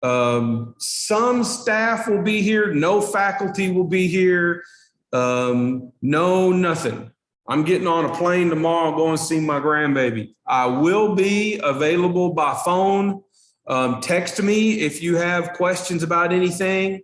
Speaker 2: Some staff will be here. No faculty will be here. No nothing. I'm getting on a plane tomorrow, going to see my grandbaby. I will be available by phone. Text me if you have questions about anything.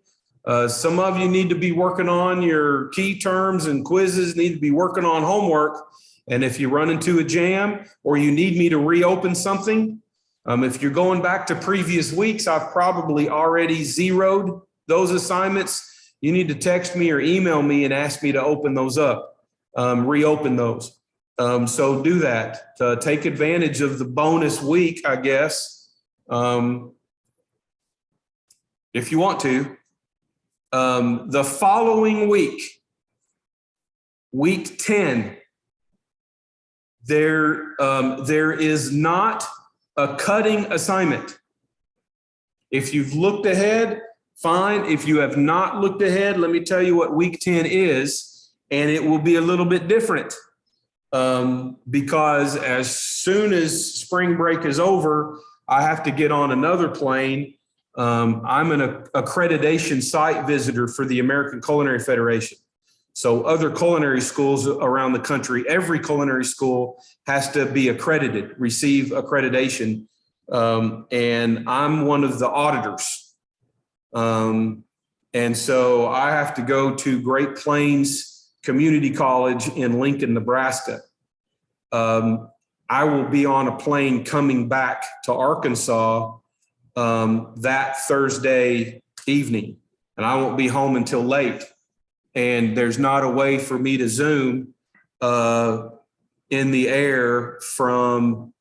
Speaker 2: Some of you need to be working on your key terms and quizzes, need to be working on homework. And if you run into a jam or you need me to reopen something, if you're going back to previous weeks, I've probably already zeroed those assignments. You need to text me or email me and ask me to open those up, reopen those. So do that. Take advantage of the bonus week, I guess, if you want to. The following week, week 10, there is not a cutting assignment. If you've looked ahead, fine. If you have not looked ahead, let me tell you what week 10 is, and it will be a little bit different because as soon as spring break is over, I have to get on another plane. I'm an accreditation site visitor for the American Culinary Federation. So other culinary schools around the country, every culinary school has to be accredited, receive accreditation. And I'm one of the auditors. And so I have to go to Great Plains Community College in Lincoln, Nebraska. I will be on a plane coming back to Arkansas that Thursday evening, and I won't be home until late. And there's not a way for me to Zoom in the air from,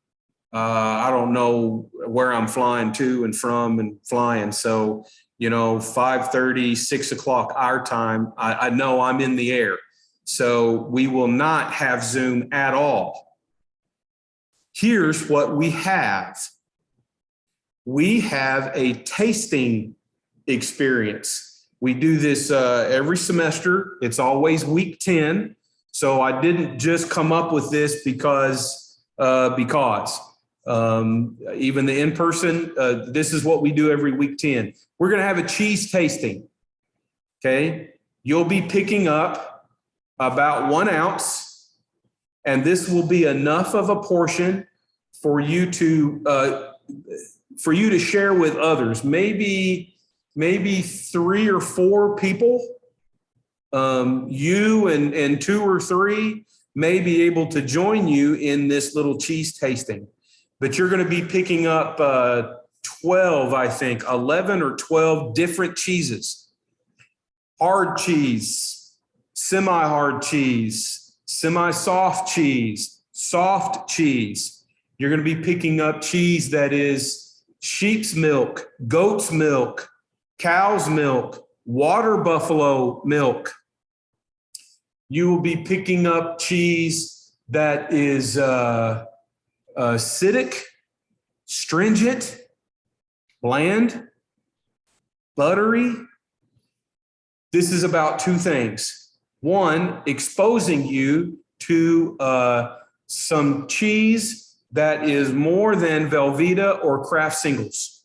Speaker 2: I don't know where I'm flying to and from and flying. So, 5:30, 6 o'clock our time, I know I'm in the air. So we will not have Zoom at all. Here's what we have. We have a tasting experience. We do this every semester. It's always week 10. So I didn't just come up with this because even the in-person, this is what we do every week 10. We're going to have a cheese tasting. Okay. You'll be picking up about 1 ounce, and this will be enough of a portion for you to share with others. Maybe 3 or 4 people, you and 2 or 3 may be able to join you in this little cheese tasting. But you're going to be picking up 12, I think, 11 or 12 different cheeses. Hard cheese, semi-hard cheese, semi-soft cheese, soft cheese. You're going to be picking up cheese that is sheep's milk, goat's milk, cow's milk, water buffalo milk. You will be picking up cheese that is acidic, stringent, bland, buttery. This is about 2 things. 1, exposing you to some cheese that is more than Velveeta or Kraft singles.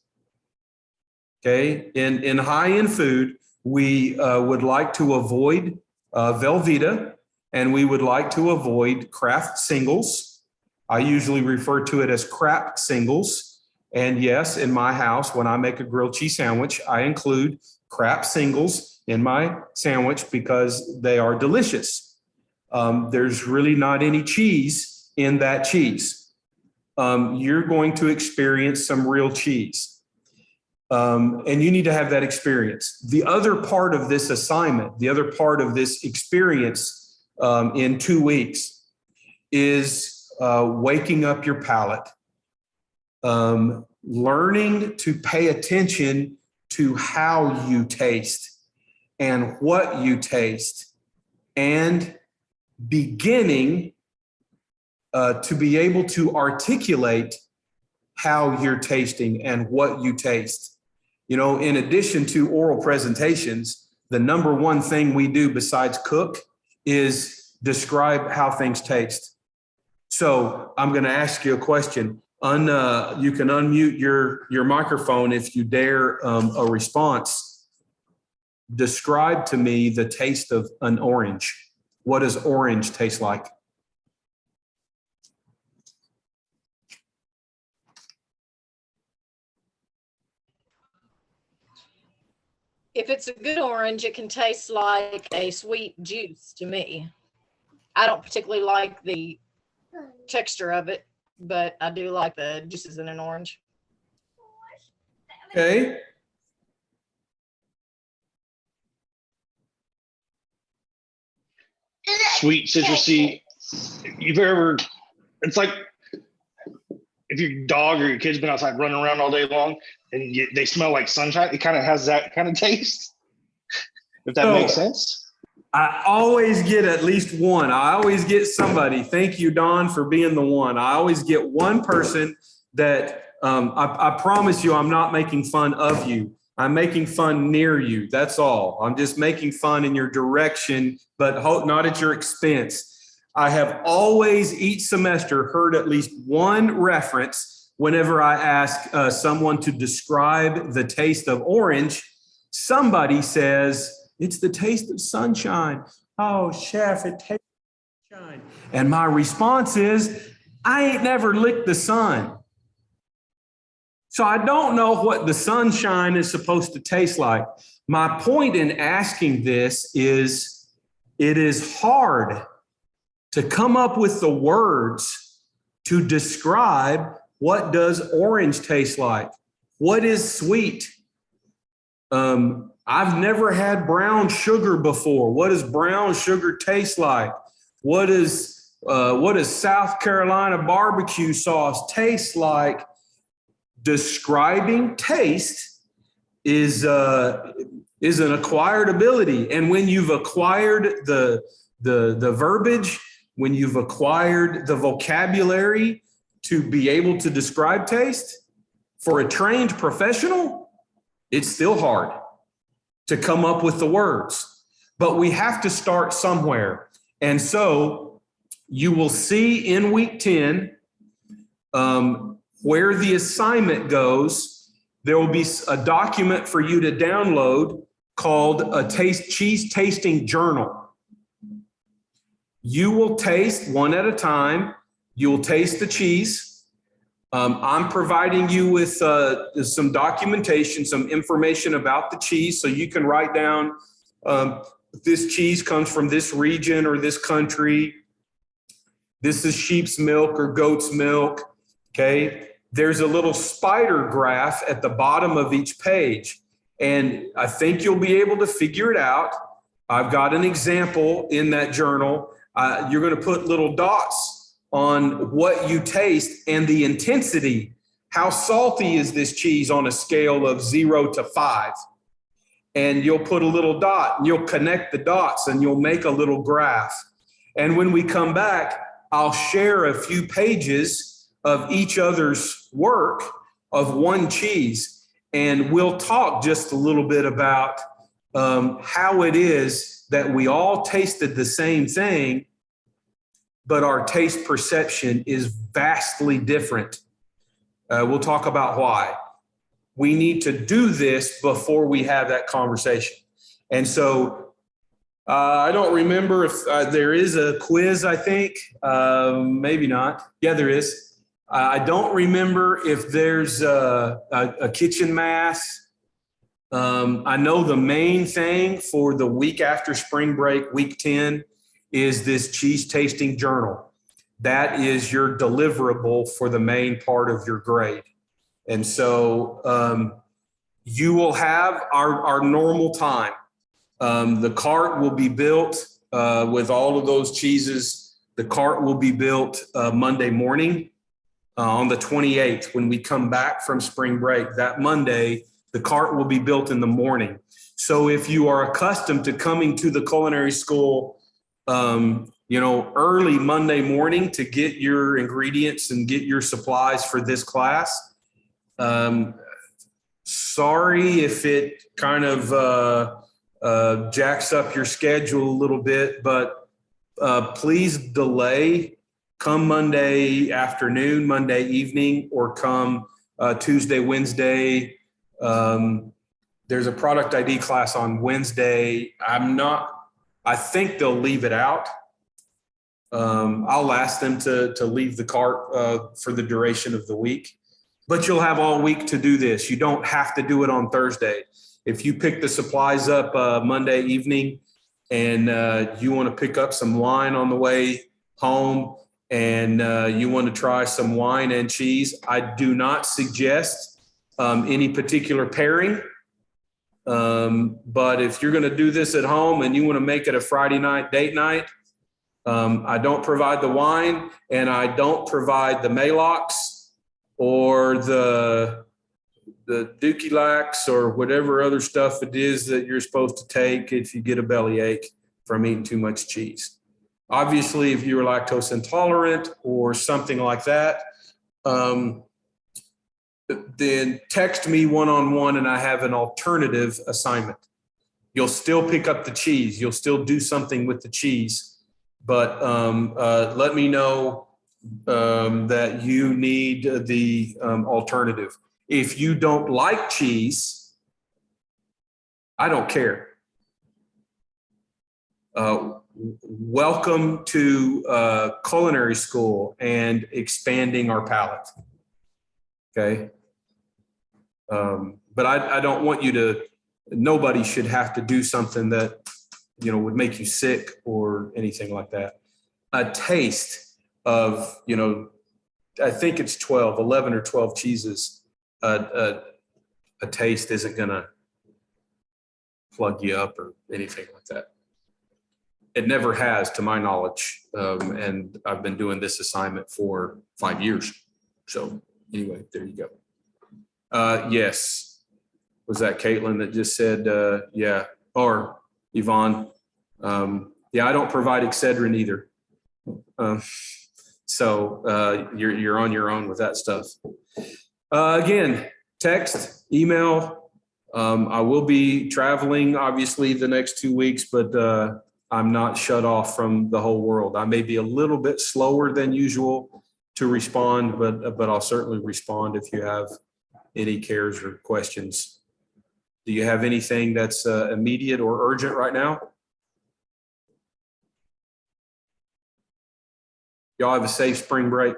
Speaker 2: Okay, in high-end food, we would like to avoid Velveeta, and we would like to avoid Kraft singles. I usually refer to it as Kraft singles. And yes, in my house, when I make a grilled cheese sandwich, I include Kraft singles in my sandwich because they are delicious. There's really not any cheese in that cheese. you're going to experience some real cheese. And you need to have that experience. The other part of this assignment, the other part of this experience in 2 weeks is waking up your palate, learning to pay attention to how you taste and what you taste, and beginning to be able to articulate how you're tasting and what you taste. You know, in addition to oral presentations, the number one thing we do besides cook is describe how things taste. So I'm going to ask you a question. You can unmute your microphone if you dare a response. Describe to me the taste of an orange. What does orange taste like?
Speaker 4: If it's a good orange, it can taste like a sweet juice to me. I don't particularly like the texture of it, but I do like the juices in an orange.
Speaker 2: Okay.
Speaker 1: Sweet, citrusy. You've ever, it's like if your dog or your kid's been outside running around all day long and they smell like sunshine, it kind of has that kind of taste, if that makes sense.
Speaker 2: I always get at least one. I always get somebody. Thank you, Don, for being the one. I always get one person that I promise you I'm not making fun of you. I'm making fun near you. That's all. I'm just making fun in your direction, but not at your expense. I have always, each semester, heard at least one reference whenever I ask someone to describe the taste of orange. Somebody says, it's the taste of sunshine. Oh, chef, it tastes like sunshine. And my response is, I ain't never licked the sun. So I don't know what the sunshine is supposed to taste like. My point in asking this is, it is hard to come up with the words to describe what does orange taste like? What is sweet? I've never had brown sugar before. What does brown sugar taste like? What does South Carolina barbecue sauce taste like? Describing taste is an acquired ability. And when you've acquired the verbiage, when you've acquired the vocabulary to be able to describe taste, for a trained professional, it's still hard to come up with the words. But we have to start somewhere. And so you will see in week 10 where the assignment goes. There will be a document for you to download called a cheese tasting journal. You will taste one at a time. You will taste the cheese. I'm providing you with some documentation, some information about the cheese, so you can write down this cheese comes from this region or this country. This is sheep's milk or goat's milk. Okay. There's a little spider graph at the bottom of each page, and I think you'll be able to figure it out. I've got an example in that journal. You're going to put little dots on what you taste and the intensity. How salty is this cheese on a scale of 0 to 5? And you'll put a little dot and you'll connect the dots and you'll make a little graph. And when we come back, I'll share a few pages of each other's work of one cheese. And we'll talk just a little bit about how it is that we all tasted the same thing, but our taste perception is vastly different. We'll talk about why. We need to do this before we have that conversation. And so I don't remember if there is a quiz, I think. Maybe not. Yeah, there is. I don't remember if there's a kitchen mass. I know the main thing for the week after spring break, week 10, is this cheese tasting journal. that is your deliverable for the main part of your grade. And so you will have our normal time. The cart will be built with all of those cheeses. The cart will be built Monday morning on the 28th when we come back from spring break. That Monday, the cart will be built in the morning. So if you are accustomed to coming to the culinary school, early Monday morning to get your ingredients and get your supplies for this class, sorry if it kind of jacks up your schedule a little bit, but please delay. Come Monday afternoon, Monday evening, or come Tuesday, Wednesday. There's a product ID class on Wednesday. I think they'll leave it out. I'll ask them to leave the cart for the duration of the week, but you'll have all week to do this. You don't have to do it on Thursday. If you pick the supplies up Monday evening and you want to pick up some wine on the way home and you want to try some wine and cheese, I do not suggest any particular pairing. But if you're going to do this at home and you want to make it a Friday night date night, I don't provide the wine and I don't provide the Malox or the Dookie Lax or whatever other stuff it is that you're supposed to take if you get a bellyache from eating too much cheese. Obviously, if you're lactose intolerant or something like that, then text me one-on-one and I have an alternative assignment. You'll still pick up the cheese. You'll still do something with the cheese, but let me know that you need the alternative. If you don't like cheese, I don't care. Welcome to culinary school and expanding our palate. Okay. But I don't want you to, nobody should have to do something that, would make you sick or anything like that. A taste of, I think it's 11 or 12 cheeses. A taste isn't going to plug you up or anything like that. It never has, to my knowledge. And I've been doing this assignment for 5 years. So anyway, there you go. Yes. Was that Caitlin that just said, yeah, or Yvonne? Yeah, I don't provide Excedrin either. So you're on your own with that stuff. Again, text, email. I will be traveling, obviously, the next 2 weeks, but I'm not shut off from the whole world. I may be a little bit slower than usual to respond, but I'll certainly respond if you have any cares or questions. Do you have anything that's immediate or urgent right now? Y'all have a safe spring break.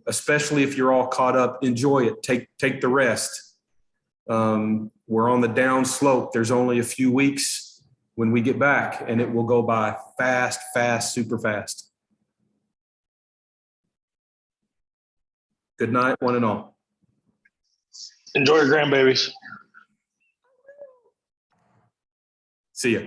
Speaker 2: Especially if you're all caught up, enjoy it. Take the rest. We're on the down slope. There's only a few weeks when we get back, and it will go by fast, super fast. Good night, one and all.
Speaker 1: Enjoy your grandbabies.
Speaker 2: See ya.